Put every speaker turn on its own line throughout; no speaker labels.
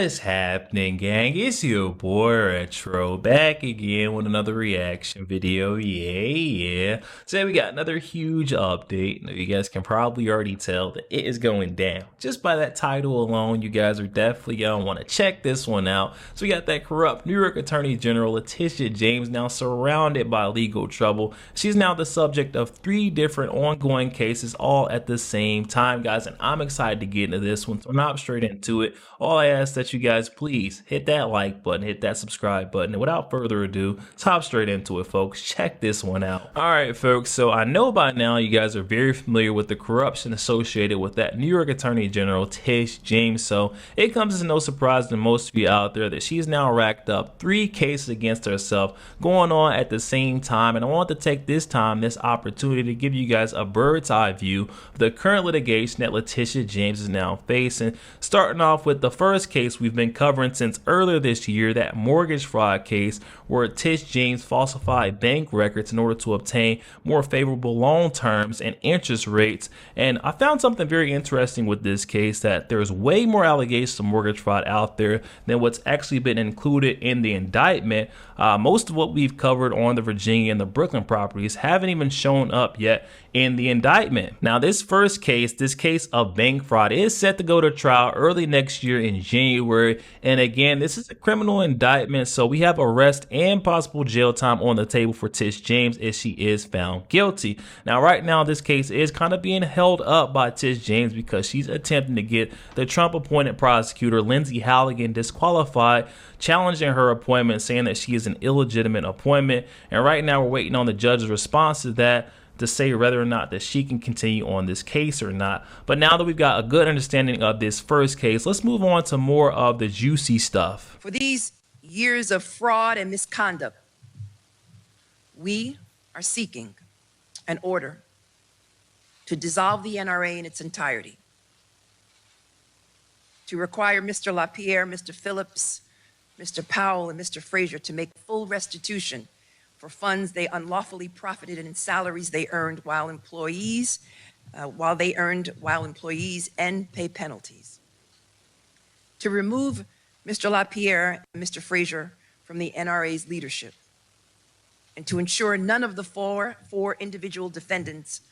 What's happening, gang? It's your boy Retro back again with another reaction video. Yeah. Today we got another huge update. Now, you guys can probably already tell that it is going down. Just by that title alone, you guys are definitely gonna want to check this one out. So we got that corrupt New York Attorney General Letitia James now surrounded by legal trouble. She's now the subject of 3 different ongoing cases all at the same time, guys, and I'm excited to get into this one. So I'm not straight into it. All I ask that you guys please hit that like button, hit that subscribe button, and without further ado, let's hop straight into it, folks. Check this one out. All right, folks, so I know by now you guys are very familiar with the corruption associated with that New York Attorney General Tish James, so it comes as no surprise to most of you out there that she's now racked up 3 cases against herself going on at the same time, and I want to take this opportunity to give you guys a bird's eye view of the current litigation that Letitia James is now facing, starting off with the first case we've been covering since earlier this year, that mortgage fraud case where Tish James falsified bank records in order to obtain more favorable loan terms and interest rates. And I found something very interesting with this case, that there's way more allegations of mortgage fraud out there than what's actually been included in the indictment. Most of what we've covered on the Virginia and the Brooklyn properties haven't even shown up yet in the indictment. Now, this first case, this case of bank fraud, is set to go to trial early next year in January. And again, this is a criminal indictment, so we have arrest and possible jail time on the table for Tish James if she is found guilty. Now, right now, this case is kind of being held up by Tish James because she's attempting to get the Trump-appointed prosecutor Lindsay Halligan disqualified, challenging her appointment, saying that she is an illegitimate appointment. And right now, we're waiting on the judge's response to that to say whether or not that she can continue on this case or not. But now that we've got a good understanding of this first case, let's move on to more of the juicy stuff.
For these years of fraud and misconduct, we are seeking an order to dissolve the NRA in its entirety, to require Mr. LaPierre, Mr. Phillips, Mr. Powell, and Mr. Frazier to make full restitution for funds they unlawfully profited and salaries they earned while employees and pay penalties. To remove Mr. LaPierre and Mr. Frazier from the NRA's leadership, and to ensure none of the four individual defendants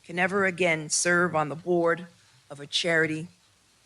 can ever again serve on the board of a charity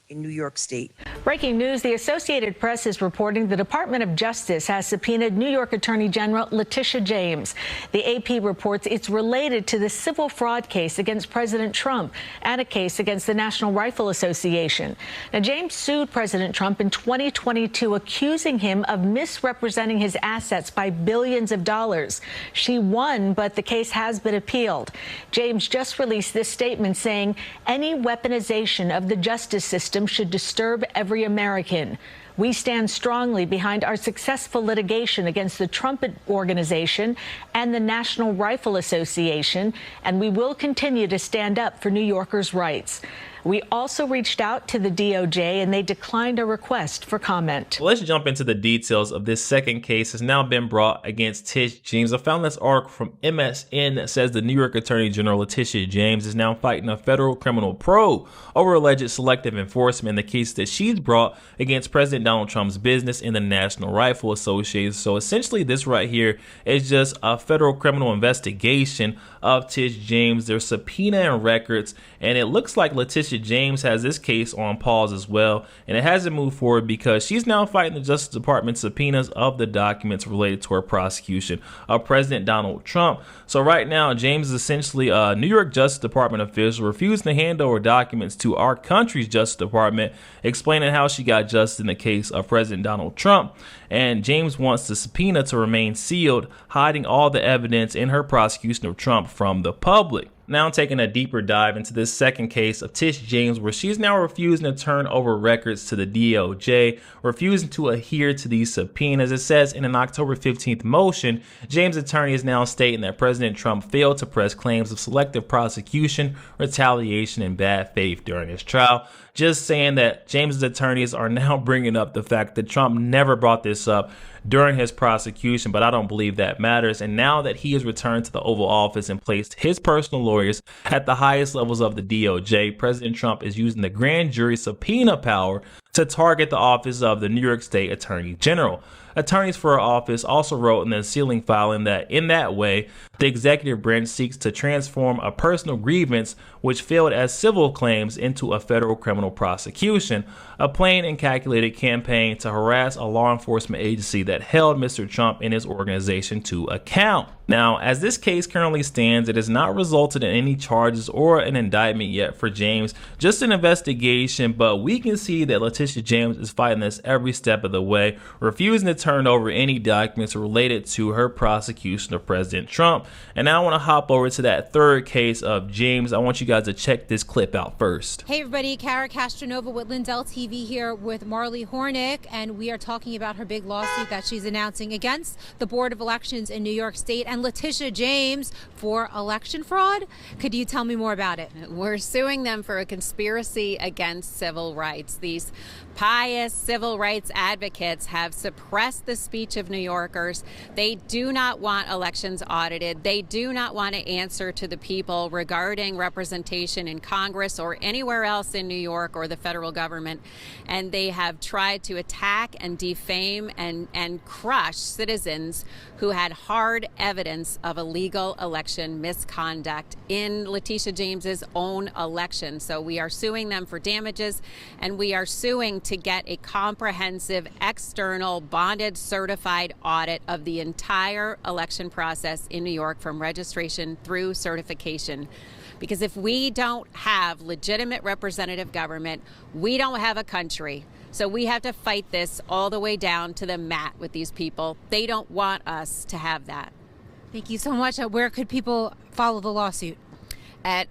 in New York State.
Breaking news, the Associated Press is reporting the Department of Justice has subpoenaed New York Attorney General Letitia James. The AP reports it's related to the civil fraud case against President Trump and a case against the National Rifle Association. Now, James sued President Trump in 2022, accusing him of misrepresenting his assets by billions of dollars. She won, but the case has been appealed. James just released this statement saying any weaponization of the justice system should disturb every American. We stand strongly behind our successful litigation against the Trump Organization and the National Rifle Association, and we will continue to stand up for New Yorkers' rights. We also reached out to the DOJ, and they declined a request for comment.
Well, let's jump into the details of this second case has now been brought against Tish James. I found this article from MSN that says the New York Attorney General Letitia James is now fighting a federal criminal probe over alleged selective enforcement in the case that she's brought against President Donald Trump's business in the National Rifle Association. So essentially, this right here is just a federal criminal investigation of Tish James. There's subpoena and records, and it looks like Letitia James has this case on pause as well, and it hasn't moved forward because she's now fighting the Justice Department subpoenas of the documents related to her prosecution of President Donald Trump. So right now, James is essentially a New York Justice Department official refusing to hand over documents to our country's Justice Department, explaining how she got justice in the case of President Donald Trump. And James wants the subpoena to remain sealed, hiding all the evidence in her prosecution of Trump from the public. Now taking a deeper dive into this second case of Tish James, where she's now refusing to turn over records to the DOJ, refusing to adhere to these subpoenas. It says in an October 15th motion, James' attorney is now stating that President Trump failed to press claims of selective prosecution, retaliation, and bad faith during his trial. Just saying that James' attorneys are now bringing up the fact that Trump never brought this up during his prosecution, but I don't believe that matters. And now that he has returned to the Oval Office and placed his personal lawyers at the highest levels of the DOJ, President Trump is using the grand jury subpoena power to target the office of the New York State Attorney General. Attorneys for her office also wrote in the sealing filing that in that way, the executive branch seeks to transform a personal grievance which failed as civil claims into a federal criminal prosecution, a plain and calculated campaign to harass a law enforcement agency that held Mr. Trump and his organization to account. Now, as this case currently stands, it has not resulted in any charges or an indictment yet for James, just an investigation, but we can see that Letitia James is fighting this every step of the way, refusing to turn over any documents related to her prosecution of President Trump. And now I want to hop over to that third case of James. I want you guys to check this clip out first.
Hey everybody, Kara Castronova with Lindell TV here with Marley Hornick, and we are talking about her big lawsuit that she's announcing against the Board of Elections in New York State and Letitia James for election fraud. Could you tell me more about it?
We're suing them for a conspiracy against civil rights. These pious civil rights advocates have suppressed the speech of New Yorkers. They do not want elections audited. They do not want to answer to the people regarding representation in Congress or anywhere else in New York or the federal government. And they have tried to attack and defame and crush citizens who had hard evidence of illegal election misconduct in Letitia James's own election. So we are suing them for damages, and we are suing to get a comprehensive external bonded certified audit of the entire election process in New York from registration through certification. Because if we don't have legitimate representative government, we don't have a country. So we have to fight this all the way down to the mat with these people. They don't want us to have that.
Thank you so much. Where could people follow the lawsuit?
At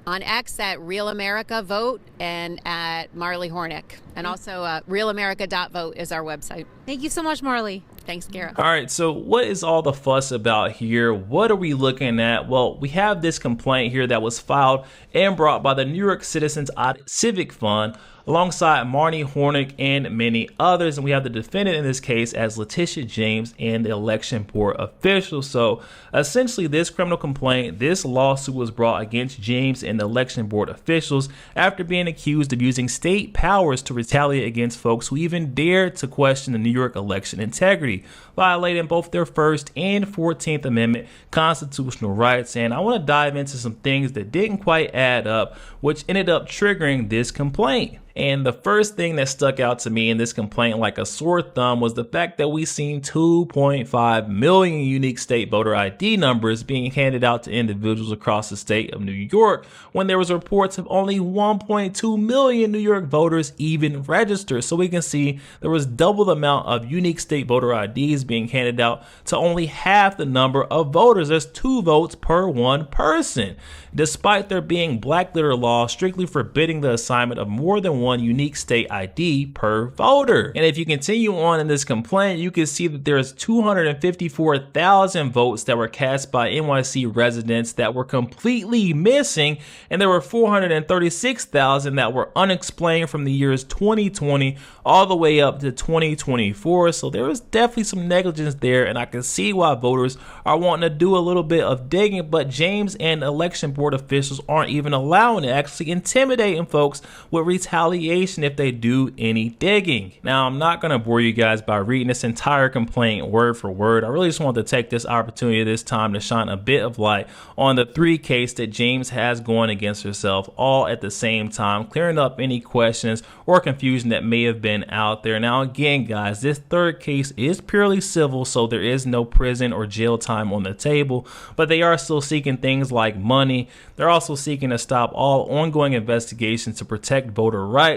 on X at Real America Vote and at Marley Hornick. And also realamerica.vote is our website.
Thank you so much, Marley.
Thanks, Kara.
All right, so what is all the fuss about here? What are we looking at? Well, we have this complaint here that was filed and brought by the New York Citizens Civic Fund alongside Marnie Hornick and many others. And we have the defendant in this case as Letitia James and the election board officials. So essentially this criminal complaint, this lawsuit was brought against James and the election board officials after being accused of using state powers to retaliate against folks who even dared to question the New York election integrity, violating both their First and 14th Amendment constitutional rights. And I want to dive into some things that didn't quite add up, which ended up triggering this complaint. And the first thing that stuck out to me in this complaint like a sore thumb was the fact that we seen 2.5 million unique state voter ID numbers being handed out to individuals across the state of New York when there was reports of only 1.2 million New York voters even registered. So we can see there was double the amount of unique state voter IDs being handed out to only half the number of voters. There's 2 votes per 1 person, despite there being black letter law strictly forbidding the assignment of more than one unique state ID per voter. And if you continue on in this complaint, you can see that there's 254,000 votes that were cast by NYC residents that were completely missing, and there were 436,000 that were unexplained from the years 2020 all the way up to 2024. So there was definitely some negligence there, and I can see why voters are wanting to do a little bit of digging, but James and election board officials aren't even allowing it, actually intimidating folks with retaliation if they do any digging. Now, I'm not going to bore you guys by reading this entire complaint word for word. I really just wanted to take this opportunity this time to shine a bit of light on the 3 cases that James has going against herself all at the same time, clearing up any questions or confusion that may have been out there. Now, again, guys, this third case is purely civil, so there is no prison or jail time on the table, but they are still seeking things like money. They're also seeking to stop all ongoing investigations to protect voter rights.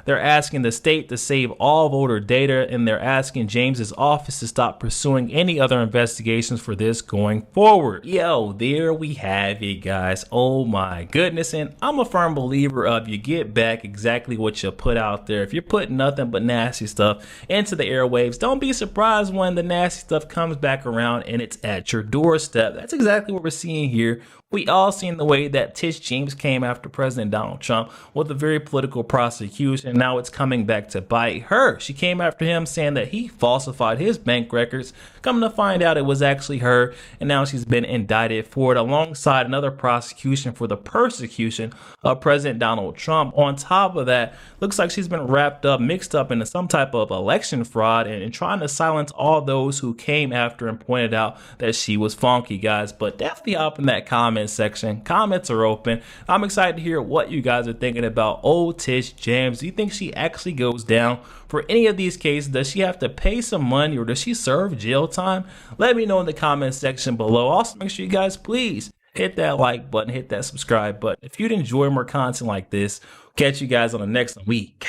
They're asking the state to save all voter data, and they're asking James's office to stop pursuing any other investigations for this going forward. Yo, there we have it, guys. Oh my goodness. And I'm a firm believer of you get back exactly what you put out there. If you're putting nothing but nasty stuff into the airwaves, don't be surprised when the nasty stuff comes back around and it's at your doorstep. That's exactly what we're seeing here We all seen the way that Tish James came after President Donald Trump with a very political prosecution. Now it's coming back to bite her. She came after him saying that he falsified his bank records. Coming to find out it was actually her, and now she's been indicted for it alongside another prosecution for the persecution of President Donald Trump. On top of that, looks like she's been wrapped up, mixed up into some type of election fraud and trying to silence all those who came after and pointed out that she was funky, guys. But definitely hop in that comment section. Comments are open. I'm excited to hear what you guys are thinking about old Tish James. Do you think she actually goes down for any of these cases? Does she have to pay some money, or does she serve jail time? Let me know in the comment section below. Also, make sure you guys please hit that like button, hit that subscribe button. If you'd enjoy more content like this, catch you guys on the next week.